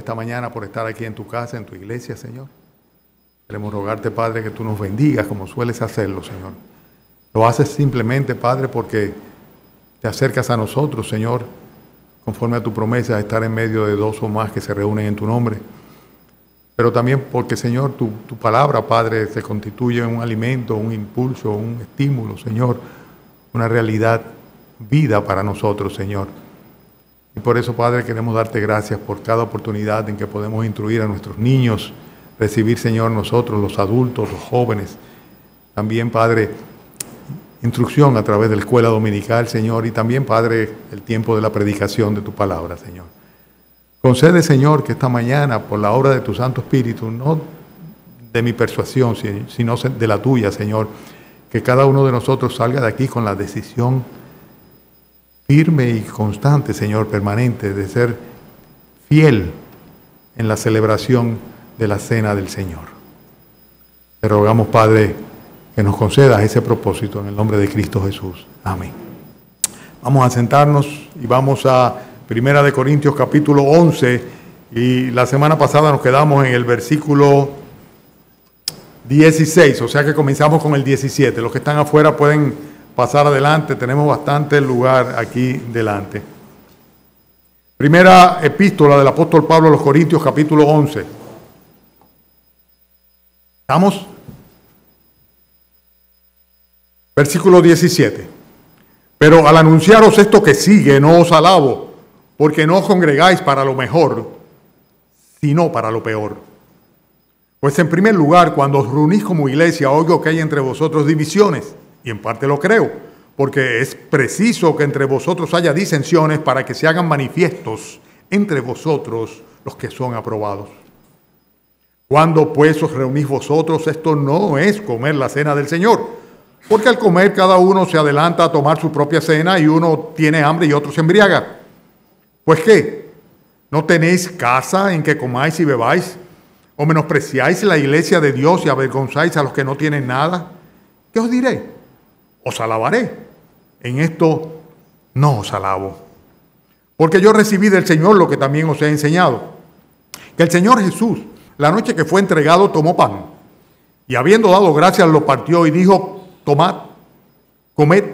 esta mañana por estar aquí en tu casa, en tu iglesia, Señor. Queremos rogarte, Padre, que tú nos bendigas como sueles hacerlo, Señor. Lo haces simplemente, Padre, porque te acercas a nosotros, Señor, conforme a tu promesa de estar en medio de dos o más que se reúnen en tu nombre. Pero también porque, Señor, tu palabra, Padre, se constituye un alimento, un impulso, un estímulo, Señor, una realidad, vida para nosotros, Señor. Y por eso, Padre, queremos darte gracias por cada oportunidad en que podemos instruir a nuestros niños, recibir, Señor, nosotros, los adultos, los jóvenes. También, Padre, instrucción a través de la escuela dominical, Señor, y también, Padre, el tiempo de la predicación de tu palabra, Señor. Concede, Señor, que esta mañana, por la obra de tu Santo Espíritu, no de mi persuasión, sino de la tuya, Señor, que cada uno de nosotros salga de aquí con la decisión firme y constante, Señor, permanente, de ser fiel en la celebración de la cena del Señor. Te rogamos, Padre, que nos concedas ese propósito en el nombre de Cristo Jesús. Amén. Vamos a sentarnos y vamos a Primera de Corintios capítulo 11, y la semana pasada nos quedamos en el versículo 16, o sea que comenzamos con el 17. Los que están afuera pueden pasar adelante, tenemos bastante lugar aquí delante. Primera epístola del apóstol Pablo a los Corintios capítulo 11. ¿Estamos? Versículo 17. Pero al anunciaros esto que sigue, no os alabo, porque no os congregáis para lo mejor, sino para lo peor. Pues en primer lugar, cuando os reunís como iglesia, oigo que hay entre vosotros divisiones, y en parte lo creo, porque es preciso que entre vosotros haya disensiones para que se hagan manifiestos entre vosotros los que son aprobados. Cuando pues os reunís vosotros, esto no es comer la cena del Señor, porque al comer cada uno se adelanta a tomar su propia cena y uno tiene hambre y otro se embriaga. Pues ¿qué? ¿No tenéis casa en que comáis y bebáis? ¿O menospreciáis la iglesia de Dios y avergonzáis a los que no tienen nada? ¿Qué os diré? Os alabaré. En esto no os alabo. Porque yo recibí del Señor lo que también os he enseñado. Que el Señor Jesús, la noche que fue entregado, tomó pan. Y habiendo dado gracias, lo partió y dijo: tomad, comed,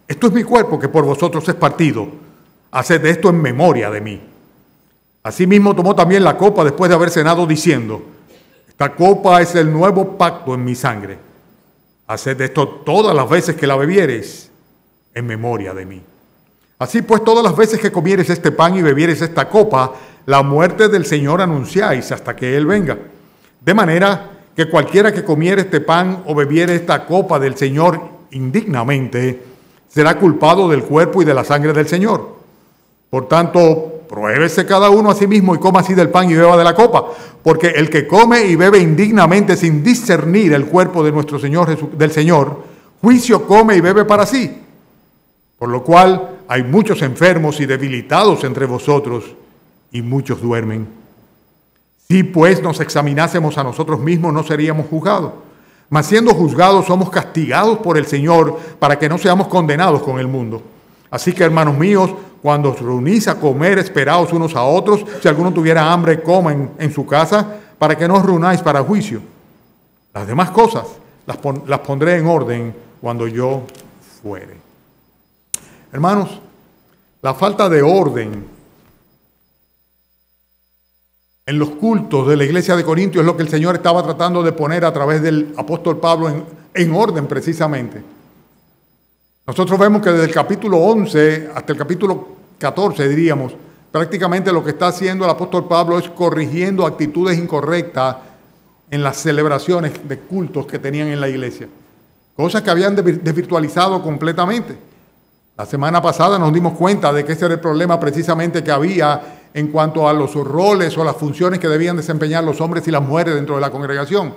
esto es mi cuerpo que por vosotros es partido. Haced esto en memoria de mí. Asimismo tomó también la copa después de haber cenado, diciendo: esta copa es el nuevo pacto en mi sangre. Haced esto todas las veces que la bebiereis en memoria de mí. Así pues, todas las veces que comiereis este pan y bebiereis esta copa, la muerte del Señor anunciáis hasta que Él venga. De manera que cualquiera que comiere este pan o bebiere esta copa del Señor indignamente, será culpado del cuerpo y de la sangre del Señor. Por tanto, pruébese cada uno a sí mismo y coma así del pan y beba de la copa, porque el que come y bebe indignamente sin discernir el cuerpo de nuestro Señor, del Señor, juicio come y bebe para sí. Por lo cual hay muchos enfermos y debilitados entre vosotros, y muchos duermen. Si pues nos examinásemos a nosotros mismos, no seríamos juzgados. Mas siendo juzgados, somos castigados por el Señor, para que no seamos condenados con el mundo. Así que, hermanos míos, cuando os reunís a comer, esperaos unos a otros. Si alguno tuviera hambre, comen en su casa, para que no os reunáis para juicio. Las demás cosas las pondré en orden cuando yo fuere. Hermanos, la falta de orden en los cultos de la iglesia de Corintios es lo que el Señor estaba tratando de poner a través del apóstol Pablo en orden precisamente. Nosotros vemos que desde el capítulo 11 hasta el capítulo 14, diríamos, prácticamente lo que está haciendo el apóstol Pablo es corrigiendo actitudes incorrectas en las celebraciones de cultos que tenían en la iglesia. Cosas que habían desvirtualizado completamente. La semana pasada nos dimos cuenta de que ese era el problema precisamente que había en cuanto a los roles o las funciones que debían desempeñar los hombres y las mujeres dentro de la congregación.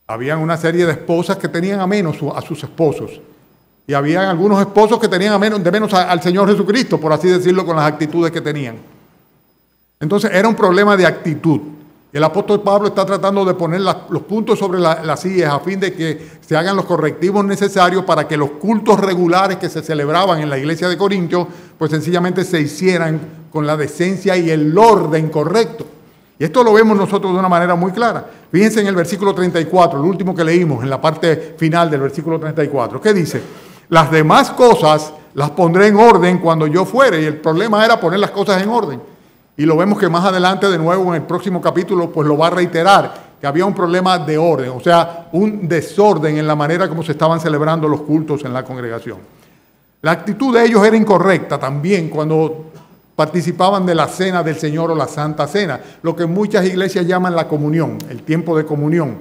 Habían una serie de esposas que tenían a menos a sus esposos. Y habían algunos esposos que tenían de menos al Señor Jesucristo, por así decirlo, con las actitudes que tenían. Entonces era un problema de actitud. El apóstol Pablo está tratando de poner los puntos sobre las IES a fin de que se hagan los correctivos necesarios para que los cultos regulares que se celebraban en la iglesia de Corintios, pues sencillamente se hicieran con la decencia y el orden correcto. Y esto lo vemos nosotros de una manera muy clara. Fíjense en el versículo 34, el último que leímos, en la parte final del versículo 34. ¿Qué dice? Las demás cosas las pondré en orden cuando yo fuere. Y el problema era poner las cosas en orden. Y lo vemos que más adelante, de nuevo, en el próximo capítulo, pues lo va a reiterar, que había un problema de orden, o sea, un desorden en la manera como se estaban celebrando los cultos en la congregación. La actitud de ellos era incorrecta también cuando participaban de la cena del Señor o la Santa Cena, lo que muchas iglesias llaman la comunión, el tiempo de comunión,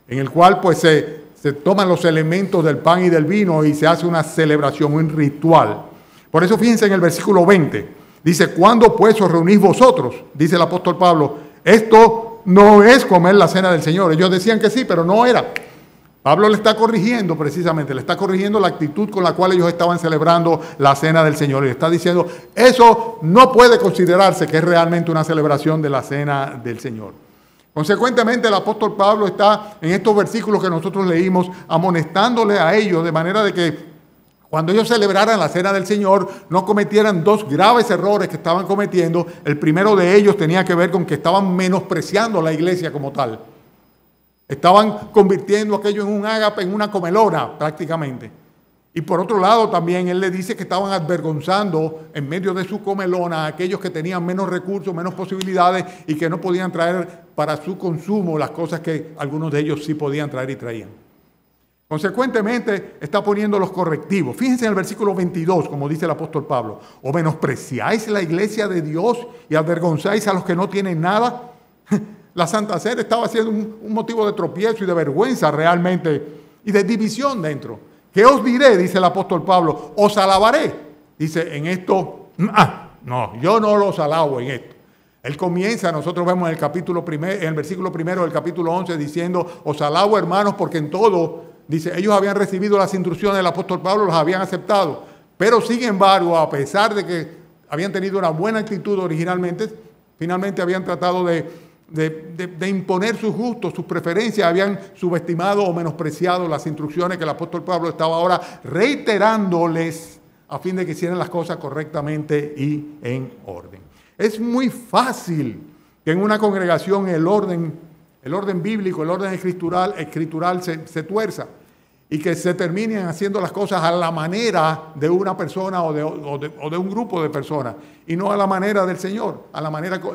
en el cual pues se toman los elementos del pan y del vino y se hace una celebración, un ritual. Por eso fíjense en el versículo 20. Dice, ¿cuándo pues os reunís vosotros? Dice el apóstol Pablo, esto no es comer la cena del Señor. Ellos decían que sí, pero no era. Pablo le está corrigiendo precisamente, le está corrigiendo la actitud con la cual ellos estaban celebrando la cena del Señor. Y le está diciendo, eso no puede considerarse que es realmente una celebración de la cena del Señor. Consecuentemente, el apóstol Pablo está en estos versículos que nosotros leímos amonestándole a ellos de manera de que cuando ellos celebraran la cena del Señor, no cometieran dos graves errores que estaban cometiendo. El primero de ellos tenía que ver con que estaban menospreciando la iglesia como tal. Estaban convirtiendo aquello en un ágape, en una comelona prácticamente. Y por otro lado también él le dice que estaban avergonzando en medio de su comelona a aquellos que tenían menos recursos, menos posibilidades y que no podían traer para su consumo las cosas que algunos de ellos sí podían traer y traían. Consecuentemente, está poniendo los correctivos. Fíjense en el versículo 22, como dice el apóstol Pablo. ¿O menospreciáis la iglesia de Dios y avergonzáis a los que no tienen nada? La Santa Cena estaba siendo un motivo de tropiezo y de vergüenza realmente y de división dentro. ¿Qué os diré? Dice el apóstol Pablo. Os alabaré. Dice, en esto, no, yo no los alabo en esto. Él comienza, nosotros vemos en el versículo primero del capítulo 11 diciendo, os alabo hermanos porque en todo... Dice, ellos habían recibido las instrucciones del apóstol Pablo, las habían aceptado. Pero sin embargo, a pesar de que habían tenido una buena actitud originalmente, finalmente habían tratado de imponer sus gustos, sus preferencias, habían subestimado o menospreciado las instrucciones que el apóstol Pablo estaba ahora reiterándoles a fin de que hicieran las cosas correctamente y en orden. Es muy fácil que en una congregación el orden bíblico, el orden escritural se tuerza y que se terminen haciendo las cosas a la manera de una persona o de un grupo de personas y no a la manera del Señor,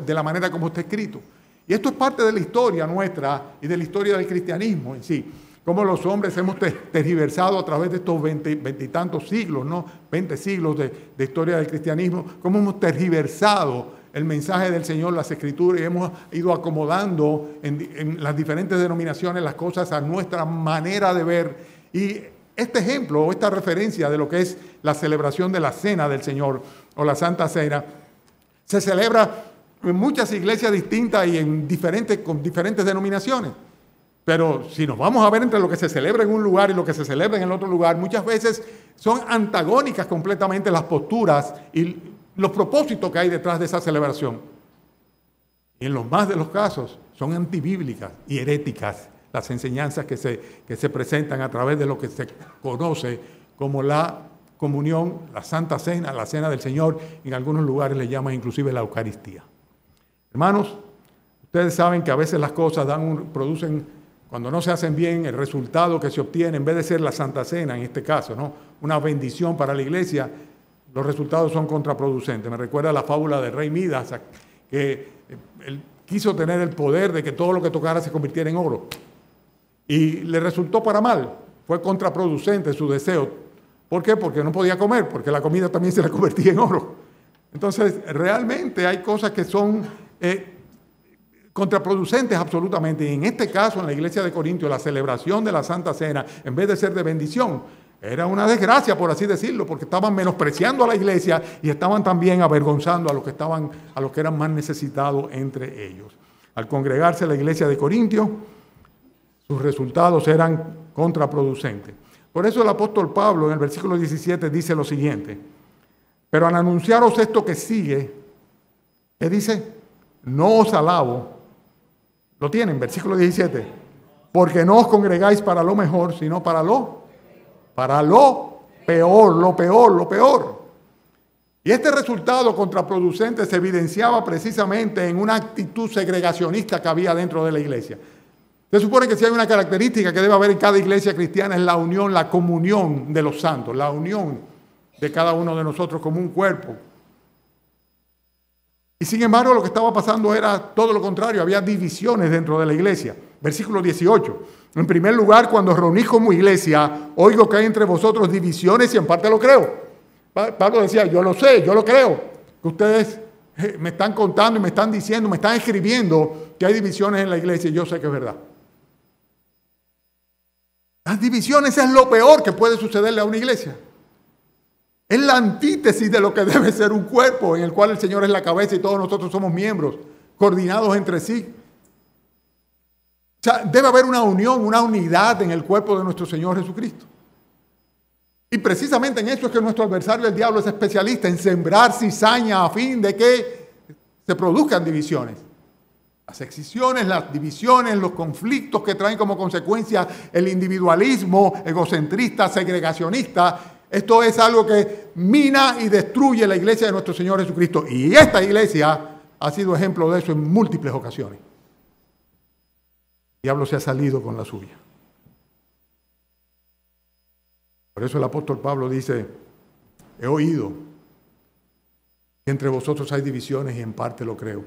de la manera como está escrito. Y esto es parte de la historia nuestra y de la historia del cristianismo en sí. Como los hombres hemos tergiversado a través de estos veintitantos siglos, ¿no? 20 siglos de historia del cristianismo, cómo hemos tergiversado el mensaje del Señor, las Escrituras, y hemos ido acomodando en las diferentes denominaciones las cosas a nuestra manera de ver. Y este ejemplo o esta referencia de lo que es la celebración de la Cena del Señor o la Santa Cena se celebra en muchas iglesias distintas y con diferentes denominaciones. Pero si nos vamos a ver entre lo que se celebra en un lugar y lo que se celebra en el otro lugar, muchas veces son antagónicas completamente las posturas y los propósitos que hay detrás de esa celebración. Y en los más de los casos son antibíblicas y heréticas las enseñanzas que se presentan a través de lo que se conoce como la comunión, la Santa Cena, la Cena del Señor. En algunos lugares le llaman inclusive la Eucaristía. Hermanos, ustedes saben que a veces las cosas producen, cuando no se hacen bien, el resultado que se obtiene, en vez de ser la Santa Cena, en este caso, ¿no?, una bendición para la iglesia, los resultados son contraproducentes. Me recuerda la fábula del rey Midas, que él quiso tener el poder de que todo lo que tocara se convirtiera en oro. Y le resultó para mal, fue contraproducente su deseo. ¿Por qué? Porque no podía comer, porque la comida también se la convertía en oro. Entonces, realmente hay cosas que son contraproducentes absolutamente. Y en este caso, en la iglesia de Corintios, la celebración de la Santa Cena, en vez de ser de bendición, era una desgracia, por así decirlo, porque estaban menospreciando a la iglesia y estaban también avergonzando a los que eran más necesitados entre ellos. Al congregarse la iglesia de Corintios, sus resultados eran contraproducentes. Por eso el apóstol Pablo en el versículo 17 dice lo siguiente: pero al anunciaros esto que sigue, ¿qué dice? No os alabo, Lo tienen, versículo 17. Porque no os congregáis para lo mejor, sino para lo peor, lo peor, lo peor. Y este resultado contraproducente se evidenciaba precisamente en una actitud segregacionista que había dentro de la iglesia. Se supone que si hay una característica que debe haber en cada iglesia cristiana es la unión, la comunión de los santos, la unión de cada uno de nosotros como un cuerpo. Y sin embargo lo que estaba pasando era todo lo contrario, había divisiones dentro de la iglesia. Versículo 18. En primer lugar, cuando reunís como iglesia, oigo que hay entre vosotros divisiones y en parte lo creo. Pablo decía, yo lo sé, yo lo creo, que ustedes me están contando y me están diciendo, me están escribiendo que hay divisiones en la iglesia y yo sé que es verdad. Las divisiones es lo peor que puede sucederle a una iglesia. Es la antítesis de lo que debe ser un cuerpo en el cual el Señor es la cabeza y todos nosotros somos miembros, coordinados entre sí. O sea, debe haber una unión, una unidad en el cuerpo de nuestro Señor Jesucristo. Y precisamente en eso es que nuestro adversario, el diablo, es especialista, en sembrar cizaña a fin de que se produzcan divisiones. Las excisiones, las divisiones, los conflictos que traen como consecuencia el individualismo egocentrista, segregacionista, esto es algo que mina y destruye la iglesia de nuestro Señor Jesucristo. Y esta iglesia ha sido ejemplo de eso en múltiples ocasiones. El diablo se ha salido con la suya. Por eso el apóstol Pablo dice, he oído que entre vosotros hay divisiones y en parte lo creo.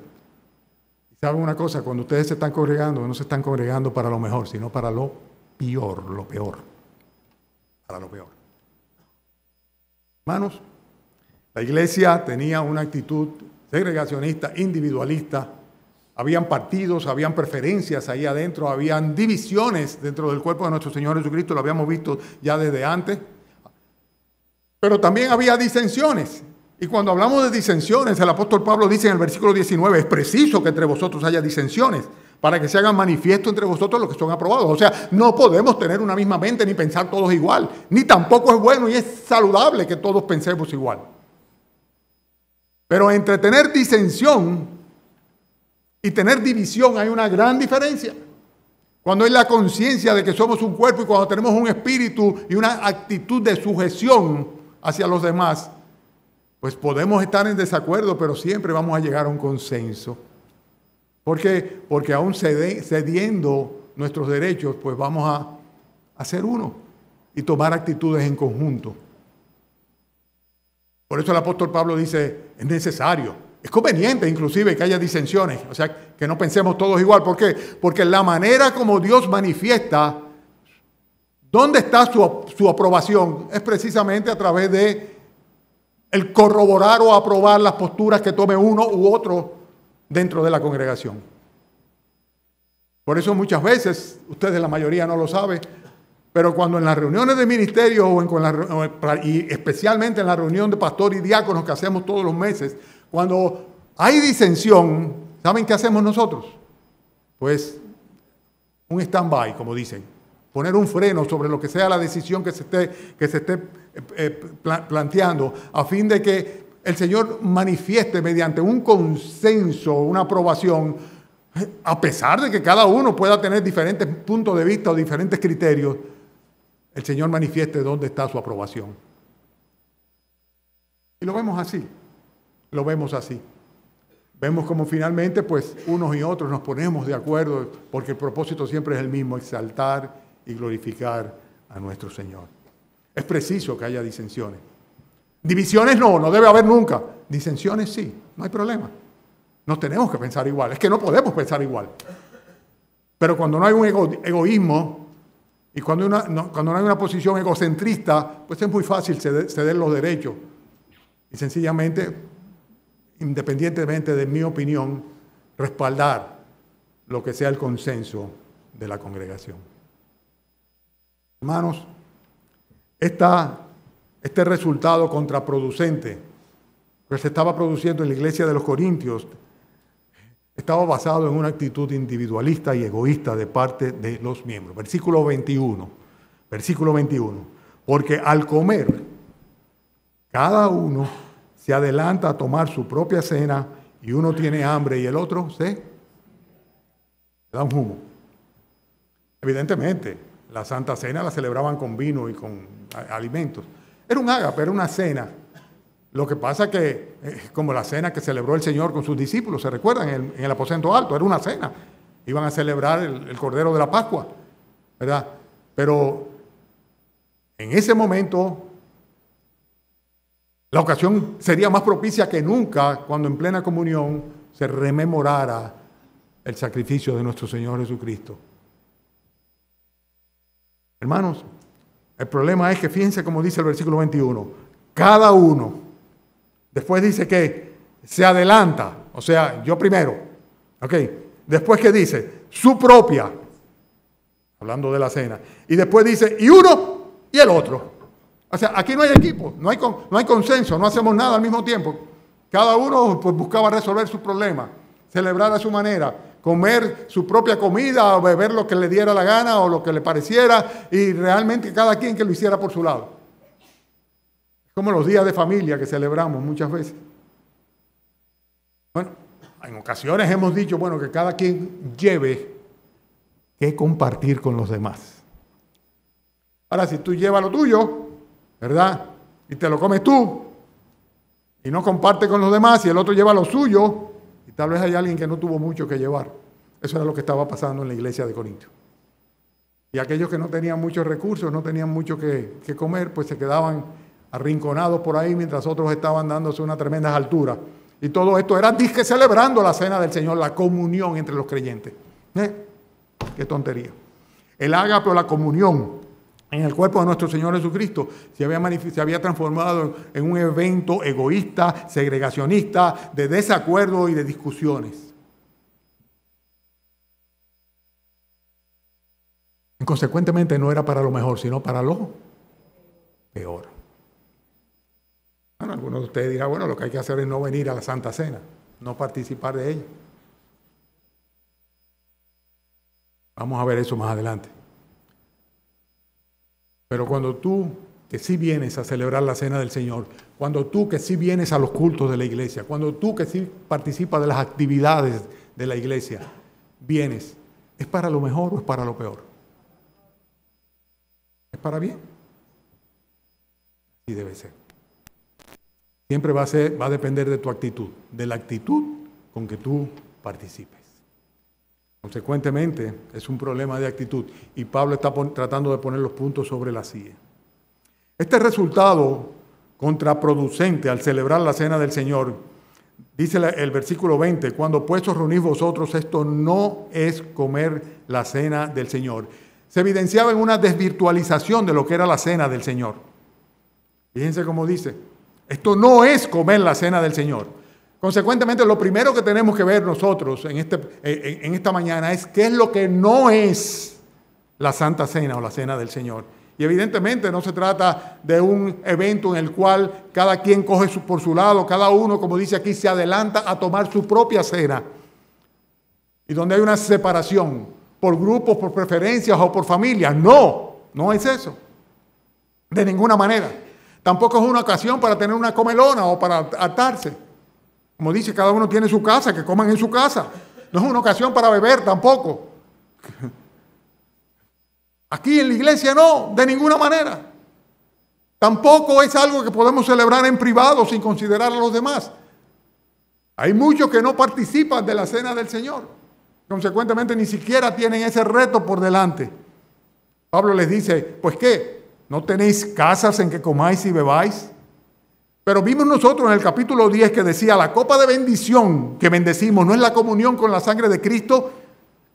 Y saben una cosa, cuando ustedes se están congregando, no se están congregando para lo mejor, sino para lo peor, para lo peor. Hermanos, la iglesia tenía una actitud segregacionista, individualista. Habían partidos, habían preferencias ahí adentro, habían divisiones dentro del cuerpo de nuestro Señor Jesucristo, lo habíamos visto ya desde antes. Pero también había disensiones. Y cuando hablamos de disensiones, el apóstol Pablo dice en el versículo 19, es preciso que entre vosotros haya disensiones, para que se hagan manifiesto entre vosotros los que son aprobados. O sea, no podemos tener una misma mente ni pensar todos igual, ni tampoco es bueno y es saludable que todos pensemos igual. Pero entre tener disensión y tener división hay una gran diferencia. Cuando hay la conciencia de que somos un cuerpo y cuando tenemos un espíritu y una actitud de sujeción hacia los demás, pues podemos estar en desacuerdo, pero siempre vamos a llegar a un consenso. ¿Por qué? Porque aún cediendo nuestros derechos, pues vamos a ser uno y tomar actitudes en conjunto. Por eso el apóstol Pablo dice, es necesario, es conveniente inclusive que haya disensiones, o sea, que no pensemos todos igual. ¿Por qué? Porque la manera como Dios manifiesta dónde está su aprobación es precisamente a través de el corroborar o aprobar las posturas que tome uno u otro dentro de la congregación. Por eso muchas veces, ustedes la mayoría no lo saben, pero cuando en las reuniones de ministerio y especialmente en la reunión de pastor y diáconos que hacemos todos los meses, cuando hay disensión, ¿saben qué hacemos nosotros? Pues un stand-by, como dicen, poner un freno sobre lo que sea la decisión que se esté planteando, a fin de que el Señor manifieste mediante un consenso, una aprobación, a pesar de que cada uno pueda tener diferentes puntos de vista o diferentes criterios, el Señor manifieste dónde está su aprobación. Y lo vemos así, lo vemos así. Vemos como finalmente, pues, unos y otros nos ponemos de acuerdo, porque el propósito siempre es el mismo, exaltar y glorificar a nuestro Señor. Es preciso que haya disensiones. Divisiones no debe haber nunca. Disensiones sí, no hay problema. No tenemos que pensar igual, es que no podemos pensar igual. Pero cuando no hay un egoísmo y cuando no hay una posición egocentrista, pues es muy fácil ceder los derechos. Y sencillamente, independientemente de mi opinión, respaldar lo que sea el consenso de la congregación. Hermanos, este resultado contraproducente que se estaba produciendo en la iglesia de los Corintios estaba basado en una actitud individualista y egoísta de parte de los miembros. Versículo 21. Porque al comer, cada uno se adelanta a tomar su propia cena y uno tiene hambre y el otro se da un humo. Evidentemente, la Santa Cena la celebraban con vino y con alimentos. Era un ágape, era una cena. Lo que pasa es que, como la cena que celebró el Señor con sus discípulos, ¿se recuerdan? En el aposento alto, era una cena. Iban a celebrar el Cordero de la Pascua, ¿verdad? Pero en ese momento, la ocasión sería más propicia que nunca cuando en plena comunión se rememorara el sacrificio de nuestro Señor Jesucristo. Hermanos, el problema es que fíjense como dice el versículo 21, cada uno, después dice que se adelanta, o sea, yo primero, ¿ok? Después que dice, su propia, hablando de la cena, y después dice, y uno y el otro. O sea, aquí no hay equipo, no hay consenso, no hacemos nada al mismo tiempo. Cada uno pues, buscaba resolver su problema, celebrar a su manera, comer su propia comida o beber lo que le diera la gana o lo que le pareciera y realmente cada quien que lo hiciera por su lado. Es como los días de familia que celebramos muchas veces. Bueno, en ocasiones hemos dicho, bueno, que cada quien lleve qué compartir con los demás. Ahora, si tú llevas lo tuyo, ¿verdad? Y te lo comes tú y no compartes con los demás y el otro lleva lo suyo, y tal vez hay alguien que no tuvo mucho que llevar. Eso era lo que estaba pasando en la iglesia de Corinto. Y aquellos que no tenían muchos recursos, no tenían mucho que comer, pues se quedaban arrinconados por ahí mientras otros estaban dándose unas tremendas alturas. Y todo esto era disque celebrando la cena del Señor, la comunión entre los creyentes. Qué tontería. El ágape o la comunión en el cuerpo de nuestro Señor Jesucristo se había transformado en un evento egoísta, segregacionista, de desacuerdo y de discusiones. Consecuentemente no era para lo mejor, sino para lo peor. Bueno, algunos de ustedes dirán, bueno, lo que hay que hacer es no venir a la Santa Cena, no participar de ella. Vamos a ver eso más adelante. Pero cuando tú, que sí vienes a celebrar la Cena del Señor, cuando tú que sí vienes a los cultos de la iglesia, cuando tú que sí participas de las actividades de la iglesia, vienes, ¿es para lo mejor o es para lo peor? ¿Es para bien? Así debe ser. Siempre va a depender de tu actitud, de la actitud con que tú participes. Consecuentemente, es un problema de actitud y Pablo está tratando de poner los puntos sobre la silla. Este resultado contraproducente al celebrar la cena del Señor, dice el versículo 20, cuando pues os reunís vosotros, esto no es comer la cena del Señor. Se evidenciaba en una desvirtualización de lo que era la cena del Señor. Fíjense cómo dice, esto no es comer la cena del Señor. Consecuentemente, lo primero que tenemos que ver nosotros en esta mañana es qué es lo que no es la Santa Cena o la Cena del Señor. Y evidentemente no se trata de un evento en el cual cada quien coge por su lado, cada uno, como dice aquí, se adelanta a tomar su propia cena. Y donde hay una separación por grupos, por preferencias o por familias. No, no es eso. De ninguna manera. Tampoco es una ocasión para tener una comelona o para hartarse. Como dice, cada uno tiene su casa, que coman en su casa. No es una ocasión para beber tampoco. Aquí en la iglesia no, de ninguna manera. Tampoco es algo que podemos celebrar en privado sin considerar a los demás. Hay muchos que no participan de la cena del Señor. Consecuentemente ni siquiera tienen ese reto por delante. Pablo les dice, pues ¿qué? ¿No tenéis casas en que comáis y bebáis? Pero vimos nosotros en el capítulo 10 que decía, la copa de bendición que bendecimos no es la comunión con la sangre de Cristo.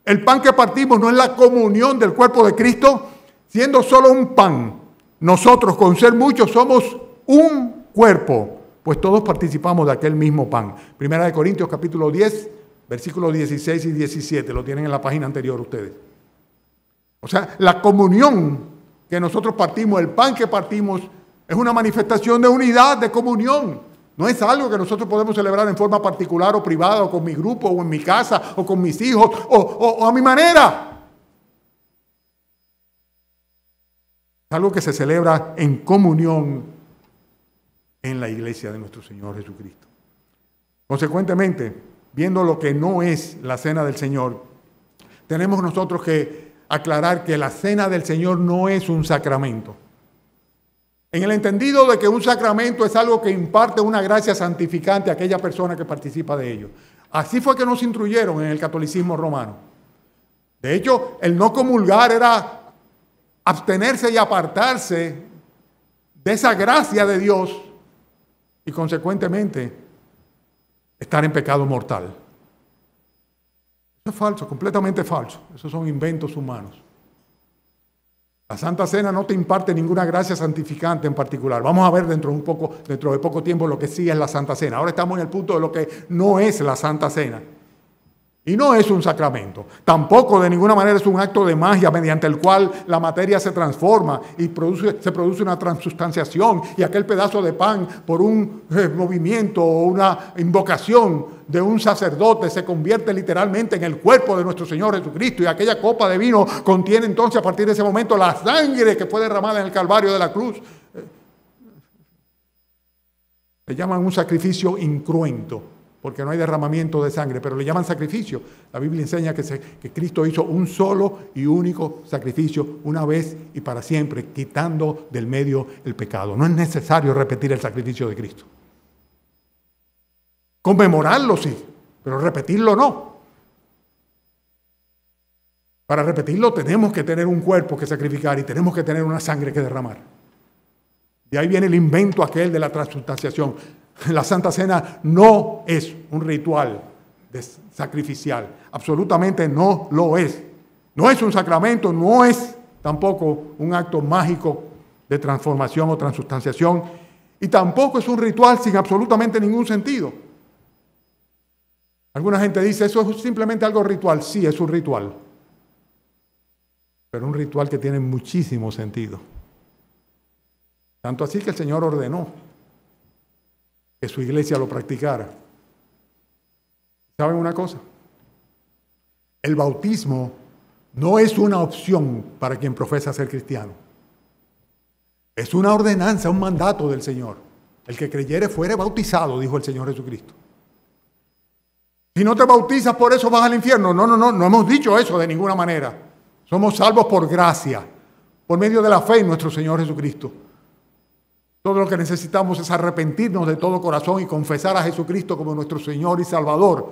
El pan que partimos no es la comunión del cuerpo de Cristo. Siendo solo un pan, nosotros con ser muchos somos un cuerpo, pues todos participamos de aquel mismo pan. Primera de Corintios capítulo 10, versículos 16 y 17. Lo tienen en la página anterior ustedes. O sea, la comunión que nosotros partimos, el pan que partimos, es una manifestación de unidad, de comunión. No es algo que nosotros podemos celebrar en forma particular o privada, o con mi grupo, o en mi casa, o con mis hijos, o a mi manera. Es algo que se celebra en comunión en la iglesia de nuestro Señor Jesucristo. Consecuentemente, viendo lo que no es la cena del Señor, tenemos nosotros que aclarar que la cena del Señor no es un sacramento. En el entendido de que un sacramento es algo que imparte una gracia santificante a aquella persona que participa de ello. Así fue que nos instruyeron en el catolicismo romano. De hecho, el no comulgar era abstenerse y apartarse de esa gracia de Dios y consecuentemente estar en pecado mortal. Eso es falso, completamente falso. Esos son inventos humanos. La Santa Cena no te imparte ninguna gracia santificante en particular. Vamos a ver dentro de poco tiempo lo que sí es la Santa Cena. Ahora estamos en el punto de lo que no es la Santa Cena. Y no es un sacramento. Tampoco de ninguna manera es un acto de magia mediante el cual la materia se transforma y se produce una transustanciación y aquel pedazo de pan por un movimiento o una invocación de un sacerdote se convierte literalmente en el cuerpo de nuestro Señor Jesucristo y aquella copa de vino contiene entonces a partir de ese momento la sangre que fue derramada en el Calvario de la cruz. Le llaman un sacrificio incruento, porque no hay derramamiento de sangre, pero le llaman sacrificio. La Biblia enseña que Cristo hizo un solo y único sacrificio, una vez y para siempre, quitando del medio el pecado. No es necesario repetir el sacrificio de Cristo. Conmemorarlo sí, pero repetirlo no. Para repetirlo tenemos que tener un cuerpo que sacrificar y tenemos que tener una sangre que derramar. De ahí viene el invento aquel de la transustanciación. La Santa Cena no es un ritual sacrificial, absolutamente no lo es. No es un sacramento, no es tampoco un acto mágico de transformación o transustanciación y tampoco es un ritual sin absolutamente ningún sentido. Alguna gente dice, eso es simplemente algo ritual. Sí, es un ritual, pero un ritual que tiene muchísimo sentido. Tanto así que el Señor ordenó que su iglesia lo practicara. ¿Saben una cosa? El bautismo no es una opción para quien profesa ser cristiano. Es una ordenanza, un mandato del Señor. El que creyere fuere bautizado, dijo el Señor Jesucristo. Si no te bautizas, por eso vas al infierno. No hemos dicho eso de ninguna manera. Somos salvos por gracia, por medio de la fe en nuestro Señor Jesucristo. Todo lo que necesitamos es arrepentirnos de todo corazón y confesar a Jesucristo como nuestro Señor y Salvador.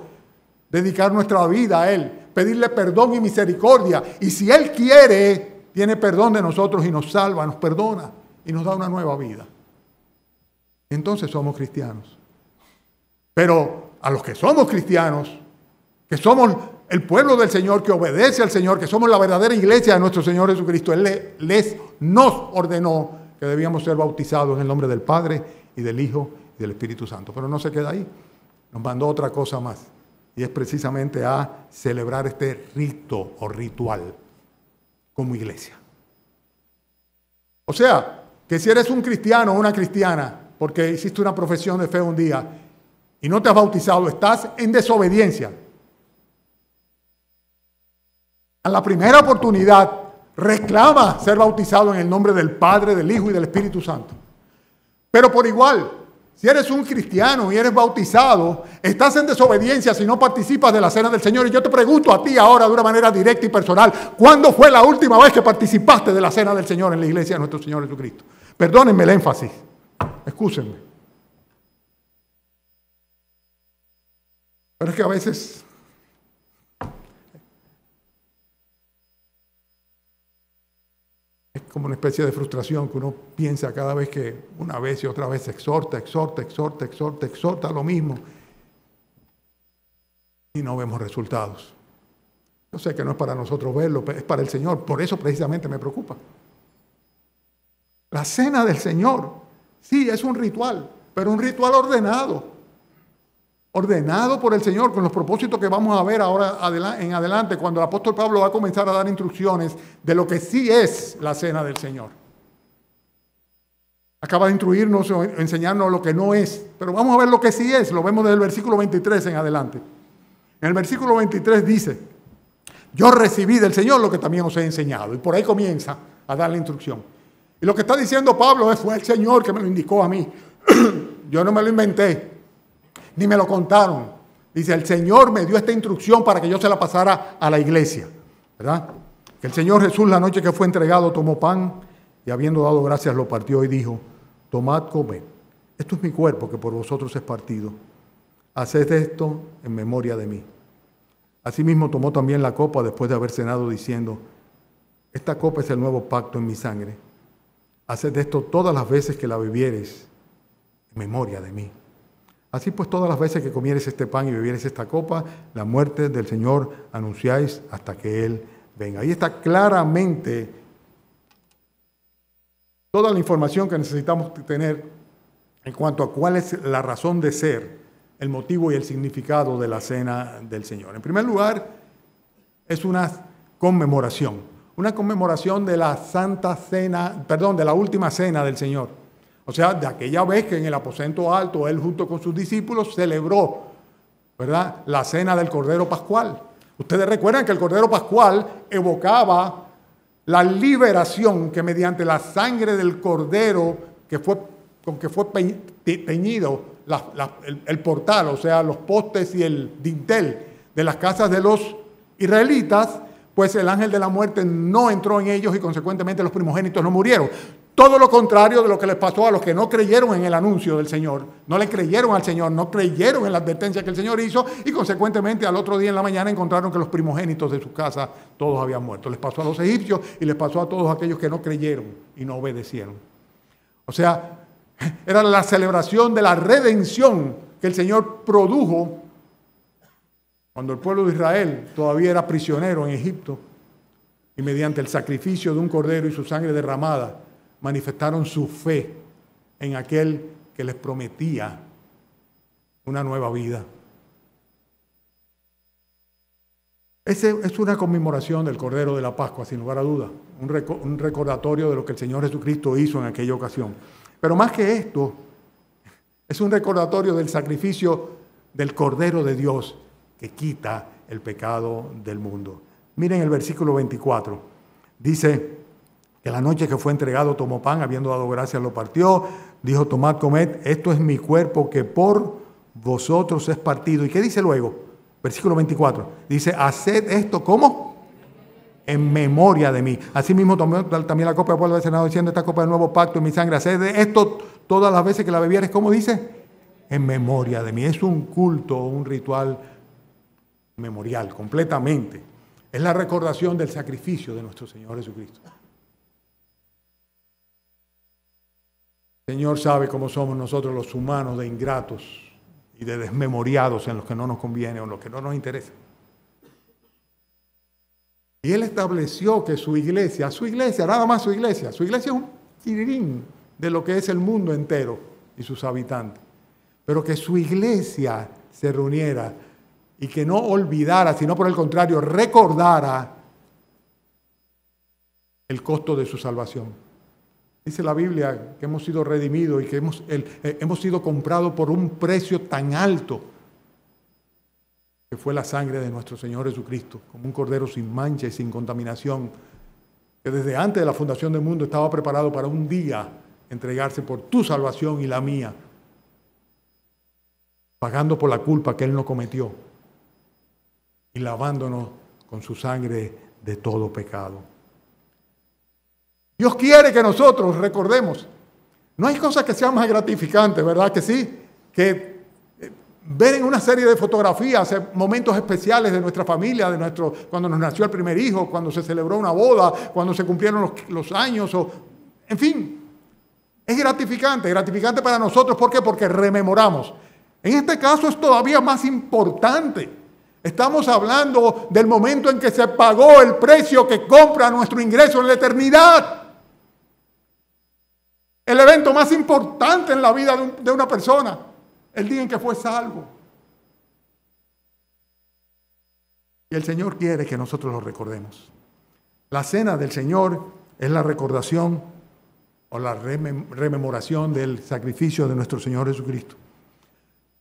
Dedicar nuestra vida a Él, pedirle perdón y misericordia. Y si Él quiere, tiene perdón de nosotros y nos salva, nos perdona y nos da una nueva vida. Entonces somos cristianos. Pero a los que somos cristianos, que somos el pueblo del Señor, que obedece al Señor, que somos la verdadera iglesia de nuestro Señor Jesucristo, Él nos ordenó que debíamos ser bautizados en el nombre del Padre y del Hijo y del Espíritu Santo. Pero no se queda ahí. Nos mandó otra cosa más. Y es precisamente a celebrar este rito o ritual como iglesia. O sea, que si eres un cristiano o una cristiana, porque hiciste una profesión de fe un día y no te has bautizado, estás en desobediencia. A la primera oportunidad, reclama ser bautizado en el nombre del Padre, del Hijo y del Espíritu Santo. Pero por igual, si eres un cristiano y eres bautizado, estás en desobediencia si no participas de la cena del Señor. Y yo te pregunto a ti ahora de una manera directa y personal, ¿cuándo fue la última vez que participaste de la cena del Señor en la iglesia de nuestro Señor Jesucristo? Perdónenme el énfasis, excúsenme. Pero es que a veces es como una especie de frustración que uno piensa cada vez que una vez y otra vez exhorta lo mismo y no vemos resultados. Yo sé que no es para nosotros verlo, es para el Señor, por eso precisamente me preocupa. La cena del Señor, sí, es un ritual, pero un ritual ordenado por el Señor con los propósitos que vamos a ver ahora en adelante cuando el apóstol Pablo va a comenzar a dar instrucciones de lo que sí es la cena del Señor. Acaba de instruirnos o enseñarnos lo que no es, pero vamos a ver lo que sí es, lo vemos desde el versículo 23 en adelante. En el versículo 23 dice, yo recibí del Señor lo que también os he enseñado, y por ahí comienza a dar la instrucción. Y lo que está diciendo Pablo fue el Señor que me lo indicó a mí, yo no me lo inventé, ni me lo contaron. Dice, el Señor me dio esta instrucción para que yo se la pasara a la iglesia. ¿verdad? Que el Señor Jesús, la noche que fue entregado, tomó pan y habiendo dado gracias lo partió y dijo: tomad, comed, esto es mi cuerpo que por vosotros es partido. Haced esto en memoria de mí. Asimismo tomó también la copa después de haber cenado, diciendo: esta copa es el nuevo pacto en mi sangre. Haced esto todas las veces que la bebiereis en memoria de mí. Así pues, todas las veces que comiereis este pan y bebiereis esta copa, la muerte del Señor anunciáis hasta que Él venga. Ahí está claramente toda la información que necesitamos tener en cuanto a cuál es la razón de ser, el motivo y el significado de la cena del Señor. En primer lugar, es una conmemoración de la Santa Cena, de la última cena del Señor. O sea, de aquella vez que en el aposento alto, Él junto con sus discípulos celebró, ¿verdad?, la cena del Cordero Pascual. Ustedes recuerdan que el Cordero Pascual evocaba la liberación que mediante la sangre del Cordero con que fue teñido el portal, o sea, los postes y el dintel de las casas de los israelitas, pues el ángel de la muerte no entró en ellos y consecuentemente los primogénitos no murieron. Todo lo contrario de lo que les pasó a los que no creyeron en el anuncio del Señor, no le creyeron al Señor, no creyeron en la advertencia que el Señor hizo y consecuentemente al otro día en la mañana encontraron que los primogénitos de su casa todos habían muerto. Les pasó a los egipcios y les pasó a todos aquellos que no creyeron y no obedecieron. O sea, era la celebración de la redención que el Señor produjo cuando el pueblo de Israel todavía era prisionero en Egipto y mediante el sacrificio de un cordero y su sangre derramada manifestaron su fe en aquel que les prometía una nueva vida. Esa es una conmemoración del Cordero de la Pascua, sin lugar a dudas, un recordatorio de lo que el Señor Jesucristo hizo en aquella ocasión. Pero más que esto, es un recordatorio del sacrificio del Cordero de Dios que quita el pecado del mundo. Miren el versículo 24. Dice que la noche que fue entregado tomó pan, habiendo dado gracias lo partió, dijo: tomad, comed, esto es mi cuerpo que por vosotros es partido. ¿Y qué dice luego? Versículo 24. Dice: haced esto, ¿cómo? En memoria de mí. Asimismo tomó también la copa después de haber cenado, diciendo: esta copa del nuevo pacto en mi sangre. Haced esto todas las veces que la bebieres, ¿cómo dice? En memoria de mí. Es un culto, un ritual memorial, completamente. Es la recordación del sacrificio de nuestro Señor Jesucristo. El Señor sabe cómo somos nosotros los humanos de ingratos y de desmemoriados en los que no nos conviene o en los que no nos interesa. Y Él estableció que su iglesia, nada más su iglesia es un chirirín de lo que es el mundo entero y sus habitantes. Pero que su iglesia se reuniera y que no olvidara, sino por el contrario, recordara el costo de su salvación. Dice la Biblia que hemos sido redimidos y que hemos sido comprados por un precio tan alto, que fue la sangre de nuestro Señor Jesucristo, como un cordero sin mancha y sin contaminación, que desde antes de la fundación del mundo estaba preparado para un día entregarse por tu salvación y la mía, pagando por la culpa que Él no cometió y lavándonos con su sangre de todo pecado. Dios quiere que nosotros recordemos. No hay cosa que sea más gratificante, ¿verdad que sí? Que ver en una serie de fotografías momentos especiales de nuestra familia, cuando nos nació el primer hijo, cuando se celebró una boda, cuando se cumplieron los años, en fin. Es gratificante para nosotros. ¿Por qué? Porque rememoramos. En este caso es todavía más importante. Estamos hablando del momento en que se pagó el precio que compra nuestro ingreso en la eternidad. El evento más importante en la vida de una persona, el día en que fue salvo. Y el Señor quiere que nosotros lo recordemos. La cena del Señor es la recordación o la rememoración del sacrificio de nuestro Señor Jesucristo.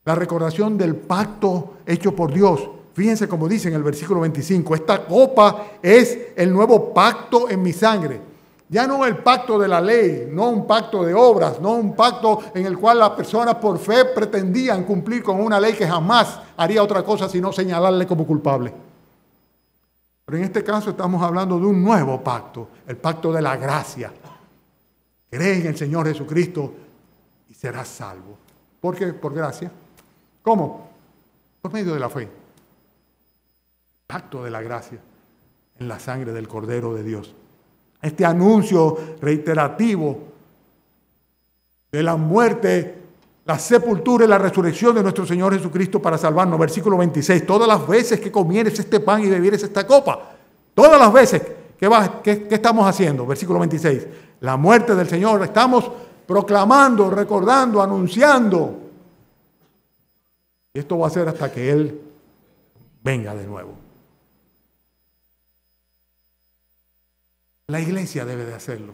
La recordación del pacto hecho por Dios. Fíjense como dice en el versículo 25, esta copa es el nuevo pacto en mi sangre. Ya no el pacto de la ley, no un pacto de obras, no un pacto en el cual las personas por fe pretendían cumplir con una ley que jamás haría otra cosa sino señalarle como culpable. Pero en este caso estamos hablando de un nuevo pacto, el pacto de la gracia. Cree en el Señor Jesucristo y serás salvo. ¿Por qué? Por gracia. ¿Cómo? Por medio de la fe. Pacto de la gracia en la sangre del Cordero de Dios. Este anuncio reiterativo de la muerte, la sepultura y la resurrección de nuestro Señor Jesucristo para salvarnos. Versículo 26. Todas las veces que comieres este pan y bebieres esta copa, todas las veces, ¿qué estamos haciendo? Versículo 26. La muerte del Señor, estamos proclamando, recordando, anunciando. Y esto va a ser hasta que Él venga de nuevo. La iglesia debe de hacerlo.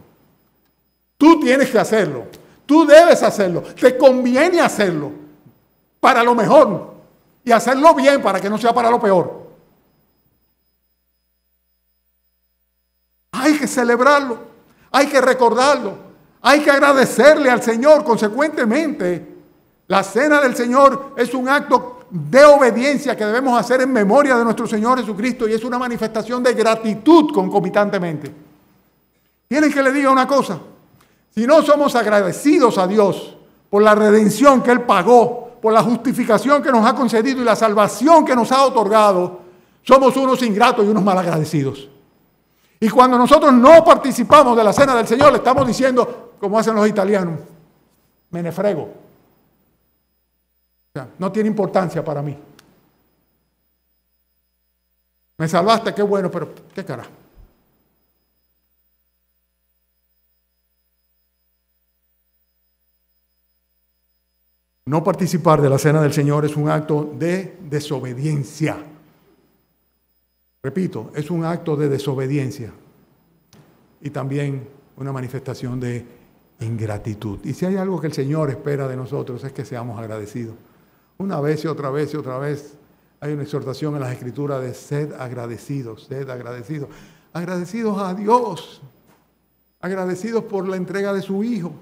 Tú tienes que hacerlo. Tú debes hacerlo. Te conviene hacerlo para lo mejor y hacerlo bien para que no sea para lo peor. Hay que celebrarlo. Hay que recordarlo. Hay que agradecerle al Señor. Consecuentemente, la cena del Señor es un acto de obediencia que debemos hacer en memoria de nuestro Señor Jesucristo y es una manifestación de gratitud concomitantemente. ¿Quieren que le diga una cosa? Si no somos agradecidos a Dios por la redención que Él pagó, por la justificación que nos ha concedido y la salvación que nos ha otorgado, somos unos ingratos y unos malagradecidos. Y cuando nosotros no participamos de la cena del Señor, le estamos diciendo, como hacen los italianos, me ne frego. O sea, no tiene importancia para mí. Me salvaste, qué bueno, pero qué carajo. No participar de la cena del Señor es un acto de desobediencia. Repito, es un acto de desobediencia y también una manifestación de ingratitud. Y si hay algo que el Señor espera de nosotros es que seamos agradecidos. Una vez y otra vez y otra vez hay una exhortación en las Escrituras de sed agradecidos, sed agradecidos. Agradecidos a Dios, agradecidos por la entrega de su Hijo,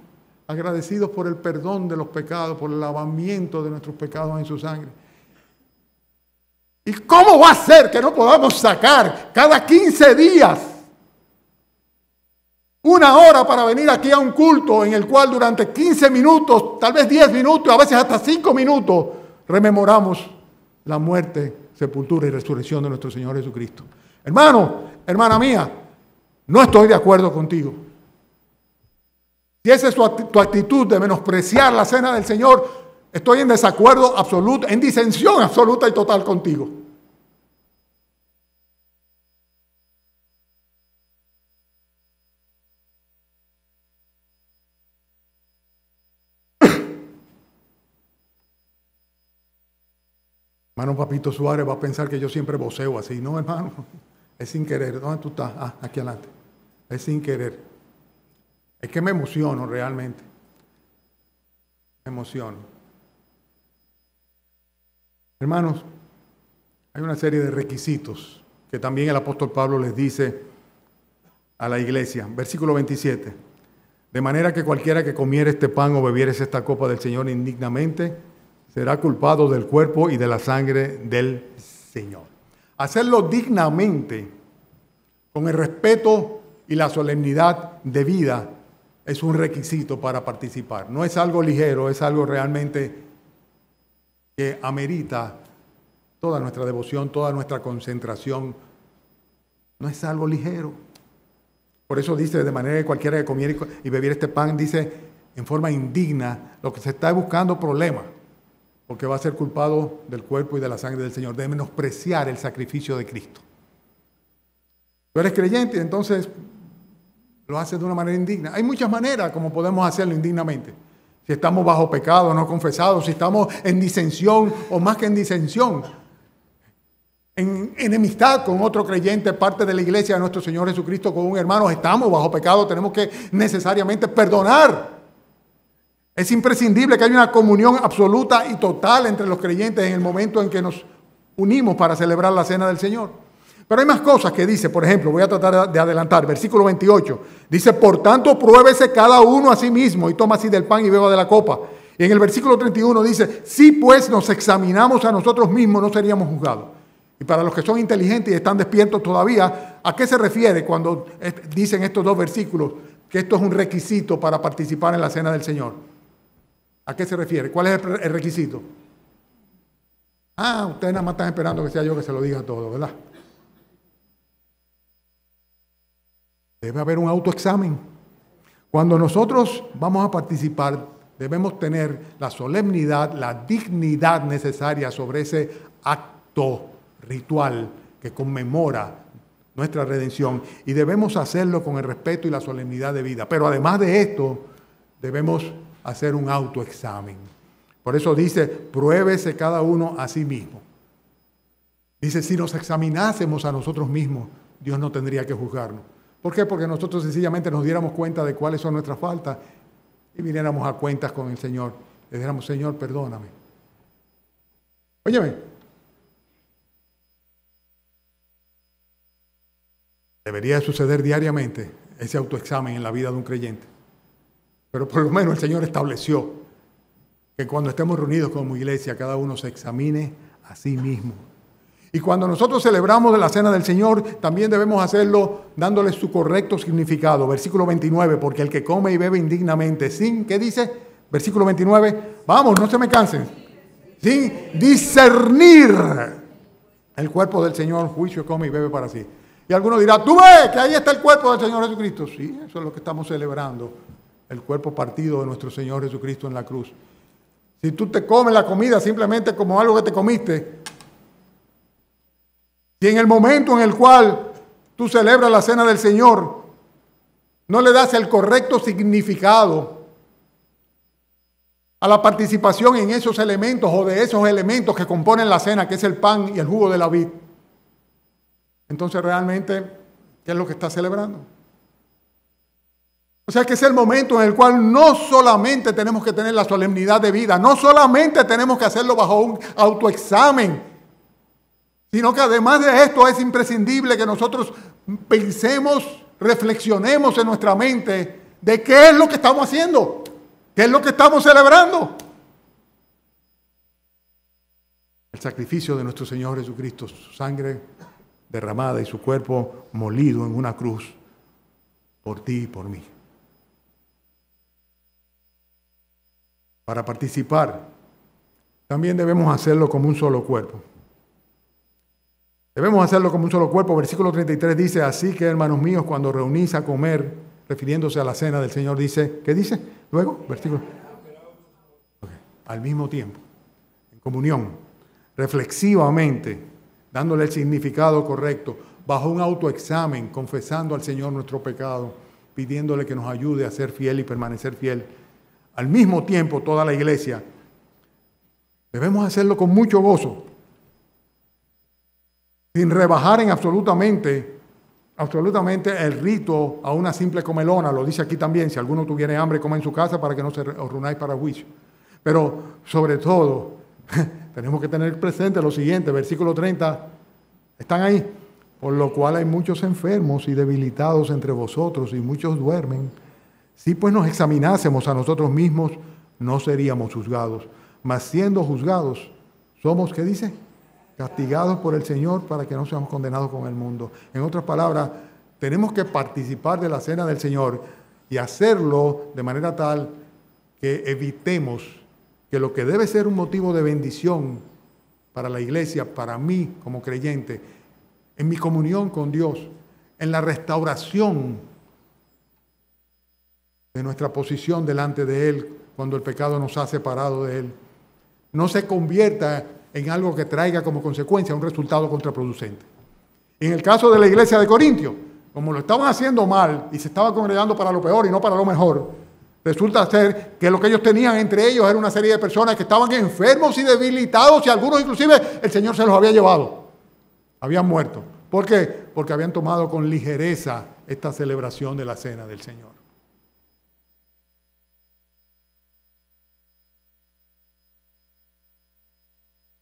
agradecidos por el perdón de los pecados, por el lavamiento de nuestros pecados en su sangre. ¿Y cómo va a ser que no podamos sacar cada 15 días una hora para venir aquí a un culto en el cual durante 15 minutos, tal vez 10 minutos, a veces hasta 5 minutos, rememoramos la muerte, sepultura y resurrección de nuestro Señor Jesucristo? Hermano, hermana mía, no estoy de acuerdo contigo. Si esa es tu actitud de menospreciar la cena del Señor, estoy en desacuerdo absoluto, en disensión absoluta y total contigo. Hermano Papito Suárez va a pensar que yo siempre voceo así. No, hermano, es sin querer. ¿Dónde tú estás? Ah, aquí adelante. Es sin querer. Es que me emociono realmente. Me emociono. Hermanos, hay una serie de requisitos que también el apóstol Pablo les dice a la iglesia. Versículo 27. De manera que cualquiera que comiere este pan o bebiere esta copa del Señor indignamente, será culpado del cuerpo y de la sangre del Señor. Hacerlo dignamente, con el respeto y la solemnidad debida, es un requisito para participar. No es algo ligero, es algo realmente que amerita toda nuestra devoción, toda nuestra concentración. No es algo ligero. Por eso dice, de manera que cualquiera que comiere y bebiera este pan, dice en forma indigna, lo que se está buscando problema, porque va a ser culpado del cuerpo y de la sangre del Señor, de menospreciar el sacrificio de Cristo. Tú eres creyente, entonces lo haces de una manera indigna. Hay muchas maneras como podemos hacerlo indignamente. Si estamos bajo pecado, no confesados, si estamos en disensión o más que en disensión, en enemistad con otro creyente, parte de la iglesia de nuestro Señor Jesucristo, con un hermano, estamos bajo pecado, tenemos que necesariamente perdonar. Es imprescindible que haya una comunión absoluta y total entre los creyentes en el momento en que nos unimos para celebrar la cena del Señor. Pero hay más cosas que dice, por ejemplo, voy a tratar de adelantar, versículo 28, dice, por tanto, pruébese cada uno a sí mismo y toma así del pan y beba de la copa. Y en el versículo 31 dice, si pues nos examinamos a nosotros mismos, no seríamos juzgados. Y para los que son inteligentes y están despiertos todavía, ¿a qué se refiere cuando dicen estos dos versículos que esto es un requisito para participar en la cena del Señor? ¿A qué se refiere? ¿Cuál es el requisito? Ustedes nada más están esperando que sea yo que se lo diga todo, ¿verdad? Debe haber un autoexamen. Cuando nosotros vamos a participar, debemos tener la solemnidad, la dignidad necesaria sobre ese acto ritual que conmemora nuestra redención, y debemos hacerlo con el respeto y la solemnidad de vida. Pero además de esto, debemos hacer un autoexamen. Por eso dice, pruébese cada uno a sí mismo. Dice, si nos examinásemos a nosotros mismos, Dios no tendría que juzgarnos. ¿Por qué? Porque nosotros sencillamente nos diéramos cuenta de cuáles son nuestras faltas y viniéramos a cuentas con el Señor. Le dijéramos, Señor, perdóname. Óyeme, debería suceder diariamente ese autoexamen en la vida de un creyente. Pero por lo menos el Señor estableció que cuando estemos reunidos como iglesia, cada uno se examine a sí mismo. Y cuando nosotros celebramos la cena del Señor, también debemos hacerlo dándole su correcto significado. Versículo 29, porque el que come y bebe indignamente, sin, ¿qué dice? Versículo 29, vamos, no se me cansen. Sin discernir el cuerpo del Señor, juicio come y bebe para sí. Y alguno dirá, tú ves que ahí está el cuerpo del Señor Jesucristo. Sí, eso es lo que estamos celebrando, el cuerpo partido de nuestro Señor Jesucristo en la cruz. Si tú te comes la comida simplemente como algo que te comiste, si en el momento en el cual tú celebras la cena del Señor, no le das el correcto significado a la participación en esos elementos o de esos elementos que componen la cena, que es el pan y el jugo de la vid, entonces realmente, ¿qué es lo que estás celebrando? O sea que es el momento en el cual no solamente tenemos que tener la solemnidad de vida, no solamente tenemos que hacerlo bajo un autoexamen, sino que además de esto es imprescindible que nosotros pensemos, reflexionemos en nuestra mente de qué es lo que estamos haciendo, qué es lo que estamos celebrando. El sacrificio de nuestro Señor Jesucristo, su sangre derramada y su cuerpo molido en una cruz por ti y por mí. Para participar, también debemos hacerlo como un solo cuerpo. Debemos hacerlo como un solo cuerpo. Versículo 33 dice, así que, hermanos míos, cuando reunís a comer, refiriéndose a la cena del Señor, dice, ¿qué dice? Luego, versículo. Okay. Al mismo tiempo, en comunión, reflexivamente, dándole el significado correcto, bajo un autoexamen, confesando al Señor nuestro pecado, pidiéndole que nos ayude a ser fiel y permanecer fiel. Al mismo tiempo, toda la iglesia, debemos hacerlo con mucho gozo, sin rebajar en absolutamente el rito a una simple comelona. Lo dice aquí también, si alguno tuviere hambre, coma en su casa para que no se os reunáis para juicio. Pero sobre todo, tenemos que tener presente lo siguiente, versículo 30, ¿están ahí? Por lo cual hay muchos enfermos y debilitados entre vosotros y muchos duermen. Si pues nos examinásemos a nosotros mismos, no seríamos juzgados. Mas siendo juzgados, somos, ¿qué dice? Castigados por el Señor para que no seamos condenados con el mundo. En otras palabras, tenemos que participar de la cena del Señor y hacerlo de manera tal que evitemos que lo que debe ser un motivo de bendición para la iglesia, para mí como creyente, en mi comunión con Dios, en la restauración de nuestra posición delante de Él cuando el pecado nos ha separado de Él, no se convierta en algo que traiga como consecuencia un resultado contraproducente. En el caso de la iglesia de Corintios, como lo estaban haciendo mal y se estaba congregando para lo peor y no para lo mejor, resulta ser que lo que ellos tenían entre ellos era una serie de personas que estaban enfermos y debilitados y algunos inclusive el Señor se los había llevado. Habían muerto. ¿Por qué? Porque habían tomado con ligereza esta celebración de la cena del Señor.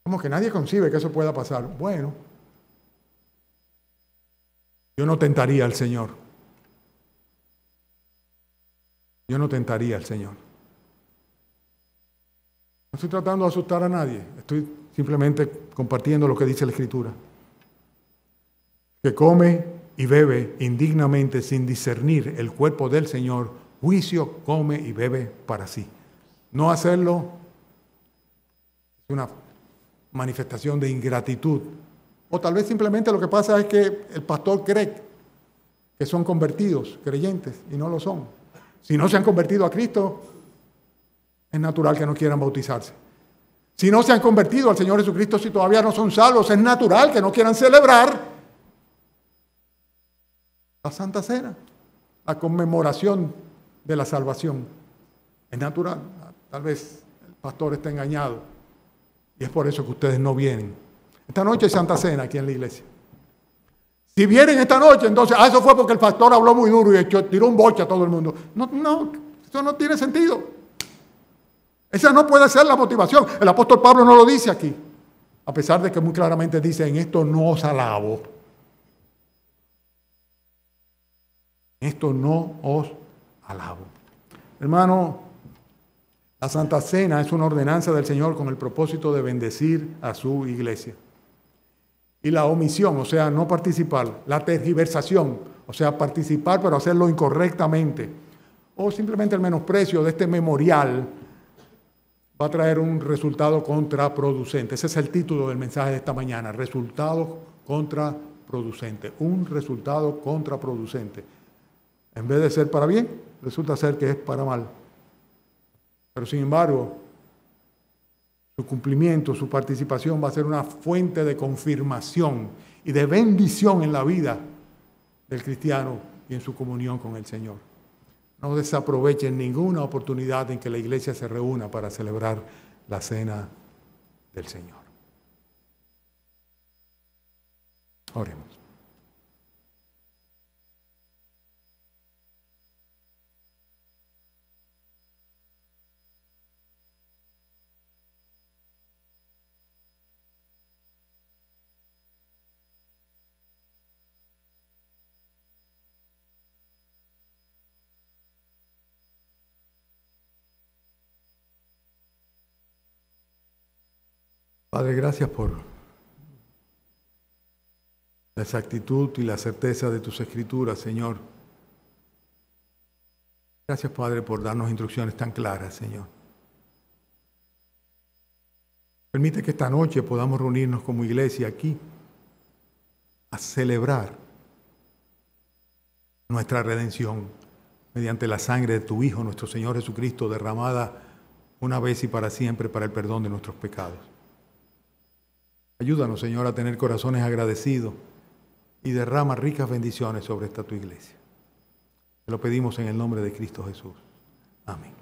Como que nadie concibe que eso pueda pasar. Bueno, yo no tentaría al Señor. Yo no tentaría al Señor. No estoy tratando de asustar a nadie. Estoy simplemente compartiendo lo que dice la Escritura. que come y bebe indignamente sin discernir el cuerpo del Señor, juicio come y bebe para sí. No hacerlo es una manifestación de ingratitud. O tal vez simplemente lo que pasa es que el pastor cree que son convertidos, creyentes, y no lo son. Si no se han convertido a Cristo, es natural que no quieran bautizarse. Si no se han convertido al Señor Jesucristo, si todavía no son salvos, es natural que no quieran celebrar la Santa Cena, la conmemoración de la salvación. Es natural. Tal vez el pastor está engañado y es por eso que ustedes no vienen. Esta noche hay Santa Cena aquí en la iglesia. Si vienen esta noche, entonces, eso fue porque el pastor habló muy duro y tiró un boche a todo el mundo. No, eso no tiene sentido. Esa no puede ser la motivación. El apóstol Pablo no lo dice aquí, a pesar de que muy claramente dice, en esto no os alabo. Esto no os alabo. Hermano, la Santa Cena es una ordenanza del Señor con el propósito de bendecir a su iglesia. Y la omisión, o sea, no participar, la tergiversación, o sea, participar pero hacerlo incorrectamente, o simplemente el menosprecio de este memorial, va a traer un resultado contraproducente. Ese es el título del mensaje de esta mañana, resultado contraproducente, un resultado contraproducente. En vez de ser para bien, resulta ser que es para mal. Pero sin embargo, su cumplimiento, su participación va a ser una fuente de confirmación y de bendición en la vida del cristiano y en su comunión con el Señor. No desaprovechen ninguna oportunidad en que la iglesia se reúna para celebrar la cena del Señor. Oremos. Padre, gracias por la exactitud y la certeza de tus escrituras, Señor. Gracias, Padre, por darnos instrucciones tan claras, Señor. Permite que esta noche podamos reunirnos como iglesia aquí a celebrar nuestra redención mediante la sangre de tu Hijo, nuestro Señor Jesucristo, derramada una vez y para siempre para el perdón de nuestros pecados. Ayúdanos, Señor, a tener corazones agradecidos y derrama ricas bendiciones sobre esta tu iglesia. Te lo pedimos en el nombre de Cristo Jesús. Amén.